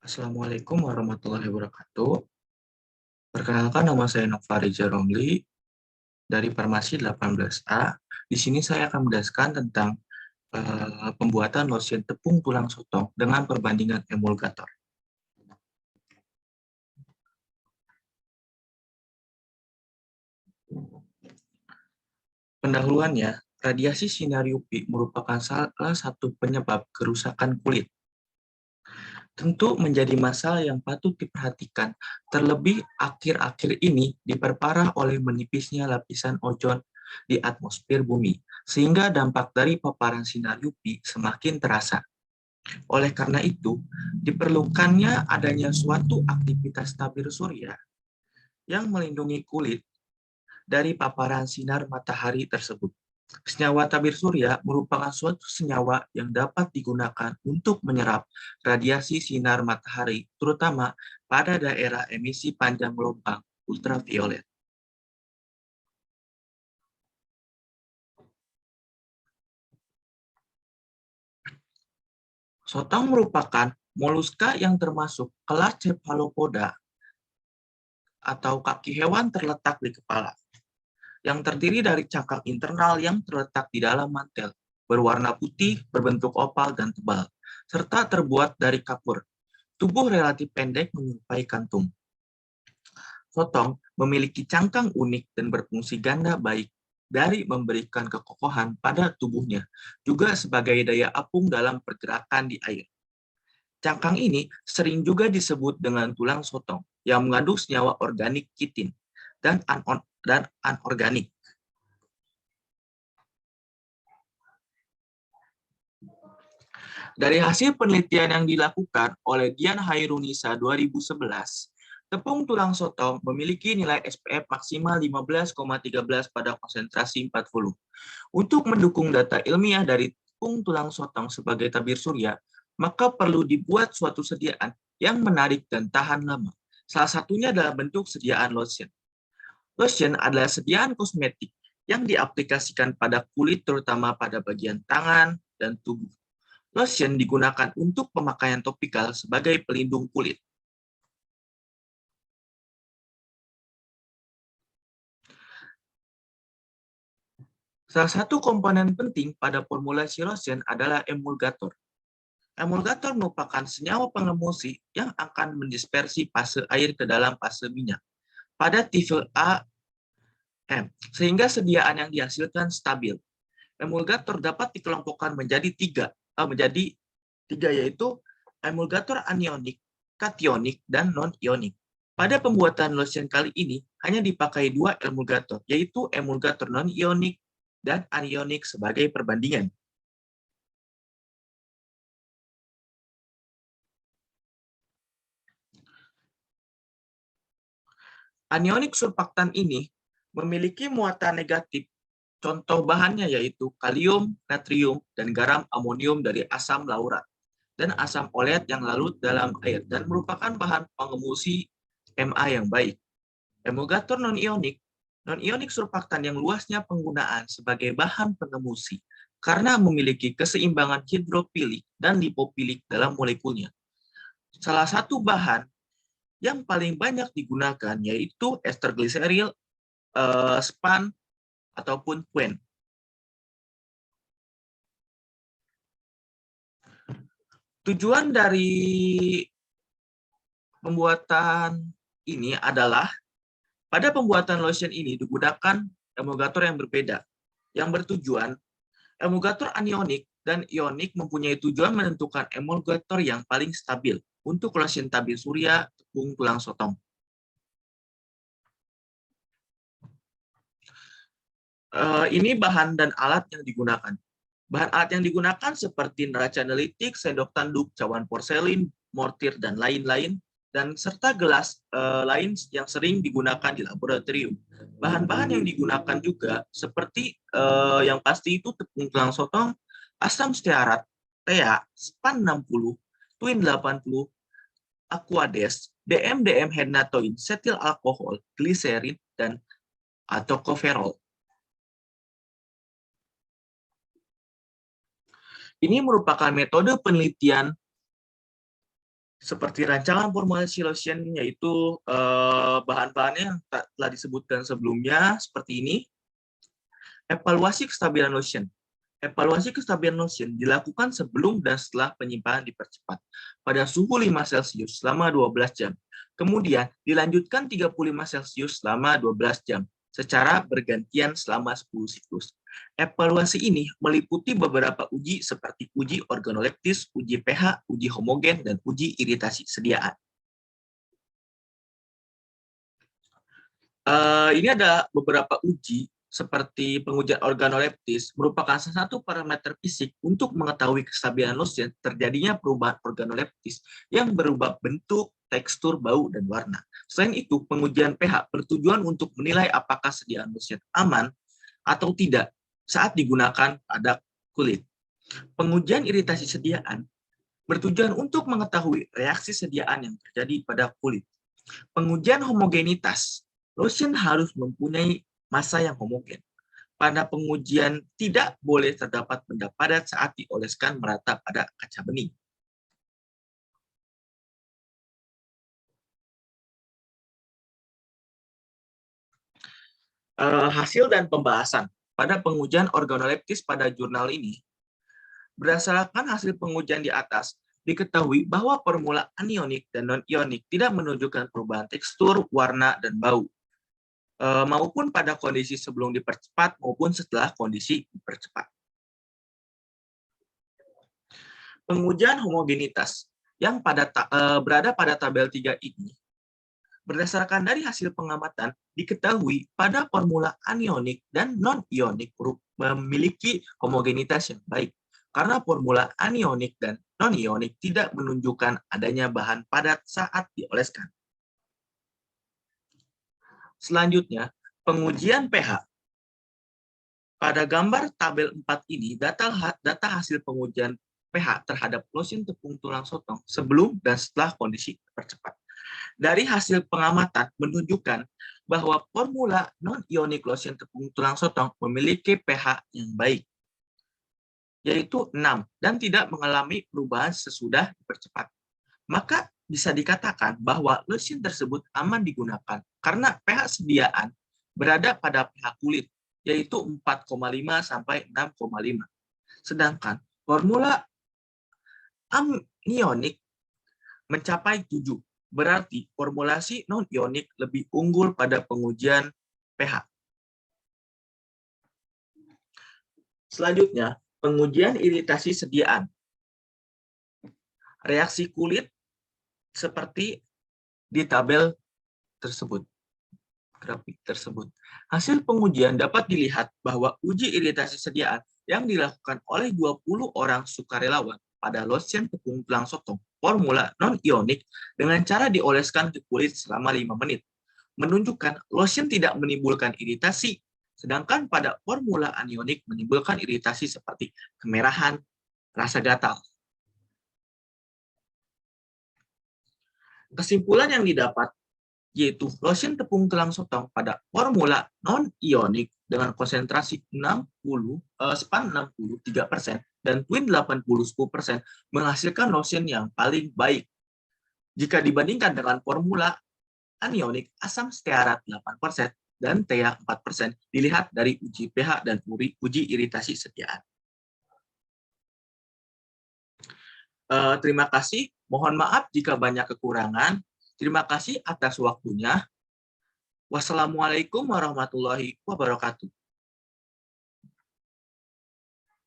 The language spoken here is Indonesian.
Assalamualaikum warahmatullahi wabarakatuh. Perkenalkan nama saya Nova Reza Romli dari Farmasi 18A. Di sini saya akan menjelaskan tentang pembuatan lotion tepung tulang sotong dengan perbandingan emulgator. Pendahuluannya, radiasi sinar UV merupakan salah satu penyebab kerusakan kulit. Tentu menjadi masalah yang patut diperhatikan, terlebih akhir-akhir ini diperparah oleh menipisnya lapisan ozon di atmosfer bumi, sehingga dampak dari paparan sinar UV semakin terasa. Oleh karena itu, diperlukannya adanya suatu aktivitas tabir surya yang melindungi kulit dari paparan sinar matahari tersebut. Senyawa tabir surya merupakan suatu senyawa yang dapat digunakan untuk menyerap radiasi sinar matahari, terutama pada daerah emisi panjang gelombang ultraviolet. Sotong merupakan moluska yang termasuk kelas Cephalopoda atau kaki hewan terletak di kepala, yang terdiri dari cangkang internal yang terletak di dalam mantel, berwarna putih, berbentuk opal dan tebal, serta terbuat dari kapur. Tubuh relatif pendek menyerupai kantung. Sotong memiliki cangkang unik dan berfungsi ganda baik dari memberikan kekokohan pada tubuhnya, juga sebagai daya apung dalam pergerakan di air. Cangkang ini sering juga disebut dengan tulang sotong yang mengandung senyawa organik kitin dan anorganik. Dari hasil penelitian yang dilakukan oleh Dian Hairunisa 2011, tepung tulang sotong memiliki nilai SPF maksimal 15,13 pada konsentrasi 40. Untuk mendukung data ilmiah dari tepung tulang sotong sebagai tabir surya, maka perlu dibuat suatu sediaan yang menarik dan tahan lama. Salah satunya dalam bentuk sediaan lotion. Lotion adalah sediaan kosmetik yang diaplikasikan pada kulit terutama pada bagian tangan dan tubuh. Lotion digunakan untuk pemakaian topikal sebagai pelindung kulit. Salah satu komponen penting pada formulasi lotion adalah emulgator. Emulgator merupakan senyawa pengemulsi yang akan mendispersi fase air ke dalam fase minyak pada tipe A, M, sehingga sediaan yang dihasilkan stabil. Emulgator dapat dikelompokkan menjadi tiga, yaitu emulgator anionik, kationik, dan non-ionik. Pada pembuatan lotion kali ini hanya dipakai dua emulgator, yaitu emulgator non-ionik dan anionik sebagai perbandingan. Anionik surfaktan ini memiliki muatan negatif. Contoh bahannya yaitu kalium, natrium, dan garam amonium dari asam laurat dan asam oleat yang larut dalam air dan merupakan bahan pengemulsi Ma yang baik. Emulgator non-ionik surfaktan yang luasnya penggunaan sebagai bahan pengemulsi karena memiliki keseimbangan hidrofilik dan lipofilik dalam molekulnya. Salah satu bahan yang paling banyak digunakan yaitu ester gliseril, span, ataupun quen. Tujuan dari pembuatan ini adalah pada pembuatan lotion ini digunakan emulgator yang berbeda, yang bertujuan emulgator anionik dan ionik mempunyai tujuan menentukan emulgator yang paling stabil untuk lotion tabir surya tepung tulang sotong. Ini bahan dan alat yang digunakan. Bahan alat yang digunakan seperti neraca analitik, sendok tanduk, cawan porselin, mortir, dan lain-lain, dan serta gelas lain yang sering digunakan di laboratorium. Bahan-bahan yang digunakan juga seperti yang pasti itu tepung tulang sotong, asam stearat, TEA, SPAN 60, Twin 80, Aquades, DM-DM hennatoin, setil alkohol, gliserin, dan tocopherol. Ini merupakan metode penelitian Seperti rancangan formulasi lotion, yaitu bahan-bahannya yang telah disebutkan sebelumnya, seperti ini. Evaluasi kestabilan lotion. Evaluasi kestabilan lotion dilakukan sebelum dan setelah penyimpanan dipercepat pada suhu 5 Celcius selama 12 jam. Kemudian dilanjutkan 35 Celcius selama 12 jam secara bergantian selama 10 siklus. Evaluasi ini meliputi beberapa uji seperti uji organoleptis, uji pH, uji homogen, dan uji iritasi sediaan. Ini ada beberapa uji seperti pengujian organoleptis merupakan salah satu parameter fisik untuk mengetahui kestabilan lotion terjadinya perubahan organoleptis yang berubah bentuk, tekstur, bau, dan warna. Selain itu, pengujian pH bertujuan untuk menilai apakah sediaan lotion aman atau tidak saat digunakan pada kulit. Pengujian iritasi sediaan bertujuan untuk mengetahui reaksi sediaan yang terjadi pada kulit. Pengujian homogenitas, lotion harus mempunyai massa yang homogen. Pada pengujian tidak boleh terdapat benda padat saat dioleskan merata pada kaca bening. Hasil dan pembahasan pada pengujian organoleptis pada jurnal ini, berdasarkan hasil pengujian di atas, diketahui bahwa formula anionik dan non-ionik tidak menunjukkan perubahan tekstur, warna, dan bau, maupun pada kondisi sebelum dipercepat maupun setelah kondisi dipercepat. Pengujian homogenitas yang berada pada tabel 3 ini, berdasarkan dari hasil pengamatan, diketahui pada formula anionik dan non-ionik memiliki homogenitas yang baik, karena formula anionik dan non-ionik tidak menunjukkan adanya bahan padat saat dioleskan. Selanjutnya, pengujian pH. Pada gambar tabel 4 ini, data hasil pengujian pH terhadap lotion tepung tulang sotong sebelum dan setelah kondisi dipercepat. Dari hasil pengamatan menunjukkan bahwa formula non-ionik lotion tepung tulang sotong memiliki pH yang baik, yaitu 6, dan tidak mengalami perubahan sesudah dipercepat. Maka bisa dikatakan bahwa lotion tersebut aman digunakan karena pH sediaan berada pada pH kulit, yaitu 4,5 sampai 6,5. Sedangkan formula anionik mencapai 7. Berarti formulasi non-ionik lebih unggul pada pengujian pH. Selanjutnya, pengujian iritasi sediaan. Reaksi kulit seperti di tabel tersebut, grafik tersebut. Hasil pengujian dapat dilihat bahwa uji iritasi sediaan yang dilakukan oleh 20 orang sukarelawan pada lotion tepung tulang sotong formula non-ionik dengan cara dioleskan ke kulit selama 5 menit menunjukkan lotion tidak menimbulkan iritasi, sedangkan pada formula anionik menimbulkan iritasi seperti kemerahan, rasa gatal. Kesimpulan yang didapat yaitu lotion tepung tulang sotong pada formula non-ionik dengan konsentrasi 63% dan twin 10% menghasilkan lotion yang paling baik. Jika dibandingkan dengan formula anionik, asam stearat 8% dan TEA 4% dilihat dari uji pH dan uji iritasi sediaan. Terima kasih. Mohon maaf jika banyak kekurangan. Terima kasih atas waktunya. Wassalamualaikum warahmatullahi wabarakatuh.